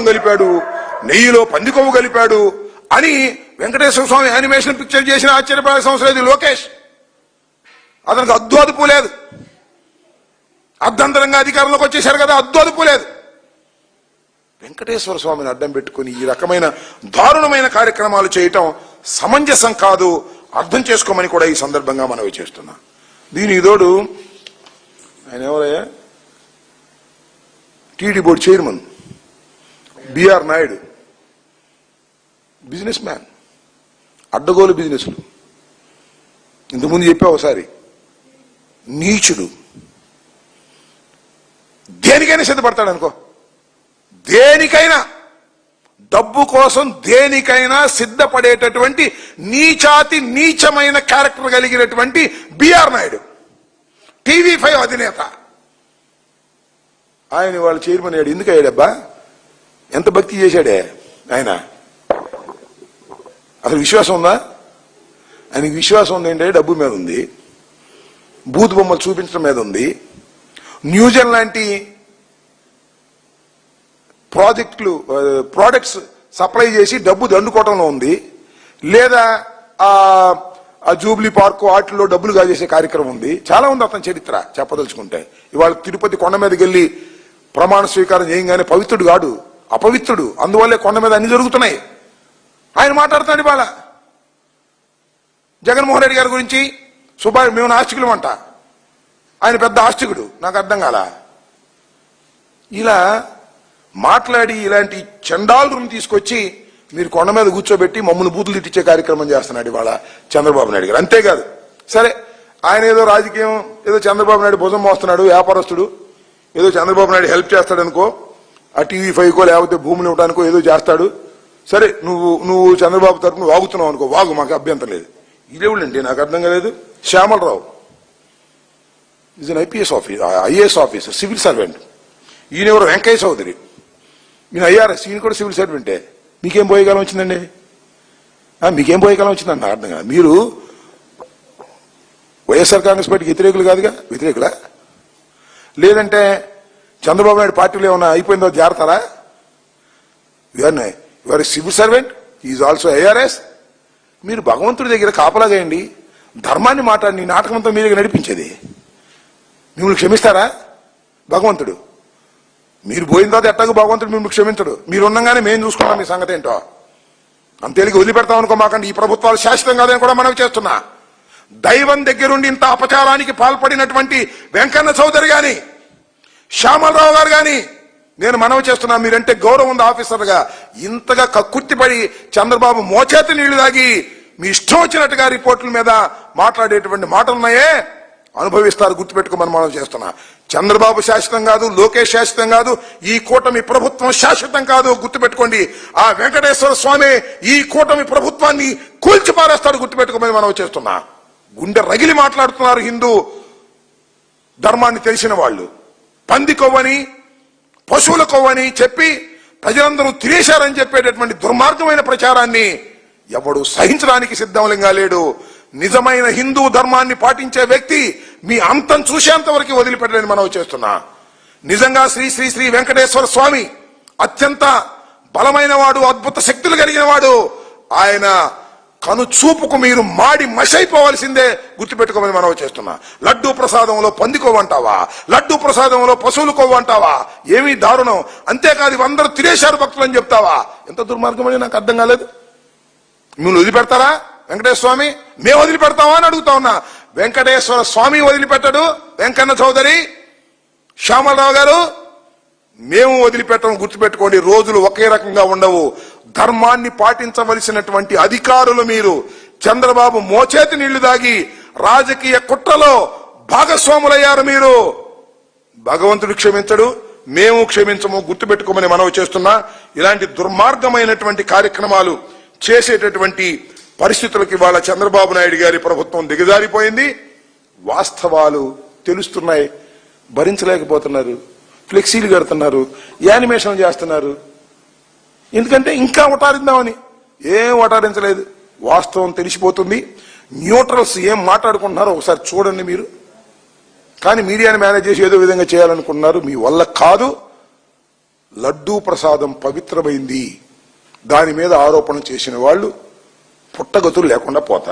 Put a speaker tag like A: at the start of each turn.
A: కలిపాడు, నెయ్యిలో పందికొవ్వు కలిపాడు అని వెంకటేశ్వర స్వామి యానిమేషన్ పిక్చర్ చేసిన ఆశ్చర్యపడాల్సిన అవసరం లేదు. లోకేష్ అతనికి అద్దు అదుపు లేదు. అర్ధంతరంగా అధికారంలోకి వచ్చేశారు కదా, అద్దు అదుపు లేదు. వెంకటేశ్వర స్వామిని అడ్డం పెట్టుకుని ఈ రకమైన దారుణమైన కార్యక్రమాలు చేయటం సమంజసం కాదు, అర్థం చేసుకోమని కూడా ఈ సందర్భంగా మనవి చేస్తున్నా. దీనికి తోడు ఆయన ఎవరయ్యా, TD board chairman BR Naidu, business man, అడ్డగోలు బిజినెస్లు. ఇంతకుముందు చెప్పా ఒకసారి, నీచుడు, దేనికైనా సిద్ధపడతాడు అనుకో, దేనికైనా డబ్బు కోసం దేనికైనా సిద్ధపడేటటువంటి నీచాతి నీచమైన క్యారెక్టర్ కలిగినటువంటి బిఆర్ నాయుడు, టీవీ5 అధినేత. ఆయన వాళ్ళ చైర్మన్ అయ్యాడు. ఎందుకు అయ్యాడబ్బా? ఎంత భక్తి చేశాడే ఆయన? అసలు విశ్వాసం ఉందా ఆయనకి? విశ్వాసం ఉంది అంటే డబ్బు మీద ఉంది, బూత్ బొమ్మలు చూపించడం మీద ఉంది, న్యూజెన్ లాంటి ప్రోడక్ట్స్ సప్లై చేసి డబ్బు దండుకోవటంలో ఉంది, లేదా ఆ జూబ్లీ పార్క్ వాటిల్లో డబ్బులు కాజేసే కార్యక్రమం ఉంది. చాలా ఉంది అతని చరిత్ర చెప్పదలుచుకుంటే. ఇవాళ తిరుపతి కొండ మీదకి వెళ్ళి ప్రమాణ స్వీకారం చేయగానే పవిత్రుడు కాడు, అపవిత్రుడు. అందువల్లే కొండ మీద అన్ని జరుగుతున్నాయి. ఆయన మాట్లాడుతాడు ఇవాళ జగన్మోహన్ రెడ్డి గారి గురించి. మేము నాస్తికులం అంట, ఆయన పెద్ద ఆస్తికుడు. నాకు అర్థం కాల. ఇలా మాట్లాడి ఇలాంటి చండాలుని తీసుకొచ్చి మీరు కొండ మీద కూర్చోబెట్టి మమ్మల్ని బూతులు తిట్టించే కార్యక్రమం చేస్తున్నాడు ఇవాళ చంద్రబాబు నాయుడు గారు. అంతేకాదు, సరే ఆయన ఏదో రాజకీయం, ఏదో చంద్రబాబు నాయుడు భుజం మోస్తున్నాడు, వ్యాపారస్తుడు, ఏదో చంద్రబాబు నాయుడు హెల్ప్ చేస్తాడనుకో, ఆ టీవీ5కో లేకపోతే భూములు ఇవ్వడానికో ఏదో చేస్తాడు. సరే, నువ్వు చంద్రబాబు తరఫున వాగుతున్నావు అనుకో, వాగు, మాకు అభ్యంతరం లేదు. ఇదేవుడండి నాకు అర్థం కాలేదు. Shyamalarao is an IAS officer, civil servant. ఈయన ఎవరు? వెంకయ్య చౌదరి, ఈయన ఐఆర్ఎస్, ఈయన కూడా సివిల్ సర్వెంటే. మీకేం పోయేకాలం వచ్చిందండి? మీకేం పోయేకాలం వచ్చిందండి? నాకు అర్థం కాదు. మీరు వైఎస్ఆర్ కాంగ్రెస్ పార్టీకి వ్యతిరేకులు కాదుగా? వ్యతిరేకులా? లేదంటే చంద్రబాబు నాయుడు పార్టీలో ఏమన్నా అయిపోయిందో జాగ్రత్తరా? Your civil servant, is also IRS. మీరు భగవంతుడి దగ్గర కాపలాగేయండి, ధర్మాన్ని మాట్లాడి నీ నాటకం అంతా మీరే నడిపించేది. మిమ్మల్ని క్షమిస్తారా భగవంతుడు? మీరు పోయిన తర్వాత ఎట్టాగో భగవంతుడు మిమ్మల్ని క్షమించడు. మీరు ఉండగానే మేము చూసుకున్నాం మీ సంగతి ఏంటో. అంతేలికి వదిలిపెడతాం అనుకో మాకండి. ఈ ప్రభుత్వాలు శాశ్వతం కాదని కూడా మనవి చేస్తున్నా. దైవం దగ్గరుండి ఇంత అపచారానికి పాల్పడినటువంటి వెంకన్న చౌదరి గాని, శ్యామలరావు గారు గాని నేను మనవి చేస్తున్నా, మీరంటే గౌరవం ఉంది ఆఫీసర్గా. ఇంతగా కక్కుర్తిపడి చంద్రబాబు మోచేతి నీళ్లు తాగి మీ ఇష్టం వచ్చినట్టుగా రిపోర్టుల మీద మాట్లాడేటువంటి మాటలున్నాయే, అనుభవిస్తారు. గుర్తుపెట్టుకోమని మనం చేస్తున్నా. చంద్రబాబు శాశ్వతం కాదు, లోకేష్ శాశ్వతం కాదు, ఈ కూటమి ప్రభుత్వం శాశ్వతం కాదు. గుర్తుపెట్టుకోండి. ఆ వెంకటేశ్వర స్వామి ఈ కూటమి ప్రభుత్వాన్ని కూల్చిపారేస్తాడు. గుర్తుపెట్టుకోమని మనం చేస్తున్నా. గుండె రగిలి మాట్లాడుతున్నారు హిందూ ధర్మాన్ని తెలిసిన వాళ్ళు. పంది కొవ్వని, పశువుల కొవ్వని చెప్పి ప్రజలందరూ తినేశారని చెప్పేటటువంటి దుర్మార్గమైన ప్రచారాన్ని ఎవడు సహించడానికి సిద్ధంగా లేడు. నిజమైన హిందూ ధర్మాన్ని పాటించే వ్యక్తి మీ అంతం చూసేంత వరకు వదిలిపెట్టలేని మనం చేస్తున్నా. నిజంగా శ్రీ శ్రీ శ్రీ వెంకటేశ్వర స్వామి అత్యంత బలమైన వాడు, అద్భుత శక్తులు కలిగిన వాడు. ఆయన కను చూపుకు మీరు మాడి మషైపోవాల్సిందే. గుర్తుపెట్టుకోమని మనం చేస్తున్నా. లడ్డూ ప్రసాదంలో పందికోవంటావా, లడ్డూ ప్రసాదంలో పశువులు కొవ్వంటావా? ఏమీ దారుణం. అంతేకాదు అందరూ తినేశారు భక్తులు అని చెప్తావా? ఎంత దుర్మార్గం అని నాకు అర్థం కాలేదు. మిమ్మల్ని వదిలిపెడతారా వెంకటేశ్వర స్వామి? మేము వదిలిపెడతామా అని అడుగుతా ఉన్నా. వెంకటేశ్వర స్వామి వదిలిపెట్టడు, వెంకన్న చౌదరి, శ్యామలరావు గారు మేము వదిలిపెట్టడం. గుర్తుపెట్టుకోండి. రోజులు ఒకే రకంగా ఉండవు. ధర్మాన్ని పాటించవలసినటువంటి అధికారులు మీరు. చంద్రబాబు మోచేతి నీళ్లు దాగి రాజకీయ కుట్రలో భాగస్వాములయ్యారు మీరు. భగవంతుడు క్షమించడు, మేము క్షమించము. గుర్తుపెట్టుకోమని మనవి చేస్తున్నా. ఇలాంటి దుర్మార్గమైనటువంటి కార్యక్రమాలు చేసేటటువంటి పరిస్థితులకి ఇవాళ చంద్రబాబు నాయుడు గారి ప్రభుత్వం దిగజారిపోయింది. వాస్తవాలు తెలుస్తున్నాయి, భరించలేకపోతున్నారు. ఫ్లెక్సీలు కడుతున్నారు, యానిమేషన్ చేస్తున్నారు. ఎందుకంటే ఇంకా వటారిద్దామని. ఏం వటారించలేదు. వాస్తవం తెలిసిపోతుంది. న్యూట్రల్స్ ఏం మాట్లాడుకుంటున్నారో ఒకసారి చూడండి మీరు. కానీ మీడియాని మేనేజ్ చేసి ఏదో విధంగా చేయాలనుకుంటున్నారు. మీ వల్ల కాదు. లడ్డూ ప్రసాదం పవిత్రమైంది దాని మీద ఆరోపణ చేసిన వాళ్ళు పుట్టగతులు లేకుండా పోతారు.